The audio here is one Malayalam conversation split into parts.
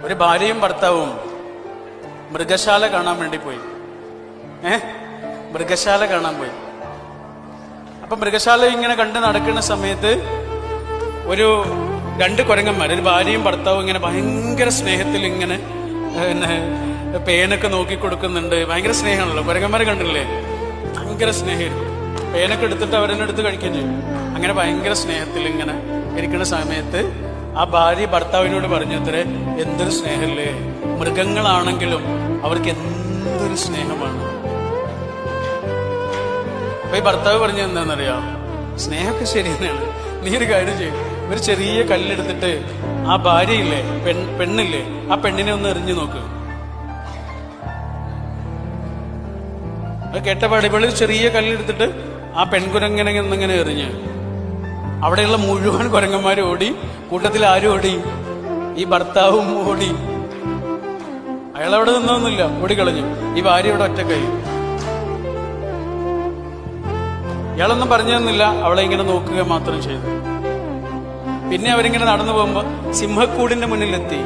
ഒരു ഭാര്യയും ഭർത്താവും മൃഗശാല കാണാൻ വേണ്ടി പോയി. മൃഗശാല കാണാൻ പോയി. അപ്പൊ മൃഗശാല ഇങ്ങനെ കണ്ട് നടക്കുന്ന സമയത്ത് രണ്ട് കുരങ്ങന്മാർ, ഒരു ഭാര്യയും ഭർത്താവും ഇങ്ങനെ ഭയങ്കര സ്നേഹത്തിൽ ഇങ്ങനെ പേനൊക്കെ നോക്കി കൊടുക്കുന്നുണ്ട്. ഭയങ്കര സ്നേഹമാണല്ലോ, കുരങ്ങന്മാരെ കണ്ടില്ലേ, ഭയങ്കര സ്നേഹമായിരുന്നു. പേനൊക്കെ എടുത്തിട്ട് അവരെന്നെ എടുത്ത് കഴിക്കുകയും ചെയ്യും. അങ്ങനെ ഭയങ്കര സ്നേഹത്തിൽ ഇങ്ങനെ ഇരിക്കുന്ന സമയത്ത് ആ ഭാര്യ ഭർത്താവിനോട് പറഞ്ഞത്രേ, എന്തൊരു സ്നേഹല്ലേ, മൃഗങ്ങളാണെങ്കിലും അവർക്ക് എന്തൊരു സ്നേഹമാണ്. അപ്പൊ ഈ ഭർത്താവ് പറഞ്ഞത് എന്താണെന്നറിയാം, സ്നേഹമൊക്കെ ശരി തന്നെയാണ്, നീ ഒരു കാര്യം ചെയ്യും, ഒരു ചെറിയ കല്ലെടുത്തിട്ട് ആ ഭാര്യയില്ലേ, പെണ്ണില്ലേ, ആ പെണ്ണിനെ ഒന്ന് എറിഞ്ഞു നോക്ക്. അത് കേട്ടപാട് ഇവള് ചെറിയ കല്ലെടുത്തിട്ട് ആ പെൺകുരങ്ങനെ എന്നിങ്ങനെ എറിഞ്ഞ് അവിടെയുള്ള മുഴുവൻ കുരങ്ങന്മാരും ഓടി. കൂട്ടത്തിൽ ആരും ഓടി? ഈ ഭർത്താവും ഓടി. അയാളവിടെ നിന്നൊന്നുമില്ല, ഓടിക്കളഞ്ഞു. ഈ ഭാര്യ ഇവിടെ ഒറ്റക്കായി. ഇയാളൊന്നും പറഞ്ഞു തന്നില്ല, അവളെ ഇങ്ങനെ നോക്കുക മാത്രം ചെയ്തു. പിന്നെ അവരിങ്ങനെ നടന്നു പോകുമ്പോ സിംഹക്കൂടിന്റെ മുന്നിലെത്തി.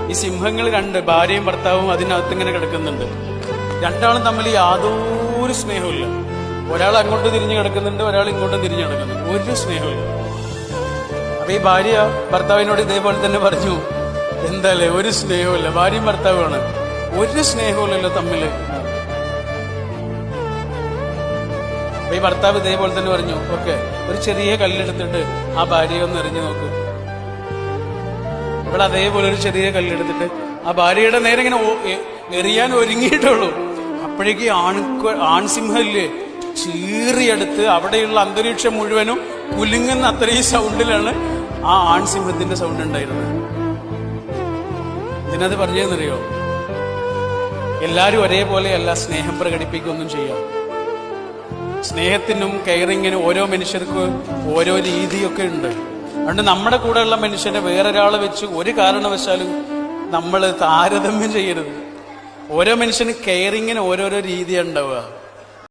ഈ സിംഹങ്ങൾ കണ്ട് ഭാര്യയും ഭർത്താവും അതിനകത്ത് ഇങ്ങനെ കിടക്കുന്നുണ്ട്. രണ്ടാളും തമ്മിൽ യാതൊരു സ്നേഹമില്ല. ഒരാൾ അങ്ങോട്ട് തിരിഞ്ഞു കിടക്കുന്നുണ്ട്, ഒരാൾ ഇങ്ങോട്ടും തിരിഞ്ഞു കിടക്കുന്നുണ്ട്. ഒരു സ്നേഹമില്ല. അപ്പൊ ഈ ഭാര്യ ഭർത്താവിനോട് ഇതേപോലെ തന്നെ പറഞ്ഞു, എന്താല്ലേ ഒരു സ്നേഹമില്ല, ഭാര്യയും ഭർത്താവുമാണ്, ഒരു സ്നേഹമില്ലല്ലോ തമ്മില്. അപ്പൊ ഈ ഭർത്താവ് ഇതേപോലെ തന്നെ പറഞ്ഞു, ഓക്കെ, ഒരു ചെറിയ കല്ലെടുത്തിട്ട് ആ ഭാര്യയെ ഒന്ന് എറിഞ്ഞു നോക്ക്. ഇവിടെ അതേപോലെ ഒരു ചെറിയ കല്ലെടുത്തിട്ട് ആ ഭാര്യയുടെ നേരെ ഇങ്ങനെ എറിയാൻ ഒരുങ്ങിയിട്ടുള്ളൂ. അപ്പോഴേക്ക് ആൺസിംഹല്ലേ ചീറിയെടുത്ത് അവിടെയുള്ള അന്തരീക്ഷം മുഴുവനും കുലുങ്ങുന്ന അത്രയും സൗണ്ടിലാണ് ആ ആൺസിംഹത്തിന്റെ സൗണ്ട് ഉണ്ടായിരുന്നത്. ഇതിനത് പറഞ്ഞതെന്നറിയോ, എല്ലാരും ഒരേപോലെയല്ല സ്നേഹം പ്രകടിപ്പിക്കുകയൊന്നും ചെയ്യാം. സ്നേഹത്തിനും കെയറിങ്ങിനും ഓരോ മനുഷ്യർക്ക് ഓരോ രീതിയൊക്കെ ഉണ്ട്. അതുകൊണ്ട് നമ്മുടെ കൂടെയുള്ള മനുഷ്യനെ വേറൊരാളെ വെച്ച് ഒരു കാരണവശാലും നമ്മൾ താരതമ്യം ചെയ്യരുത്. ഓരോ മനുഷ്യന് കെയറിങ്ങിന് ഓരോരോ രീതിയാണ് ഉണ്ടാവുക.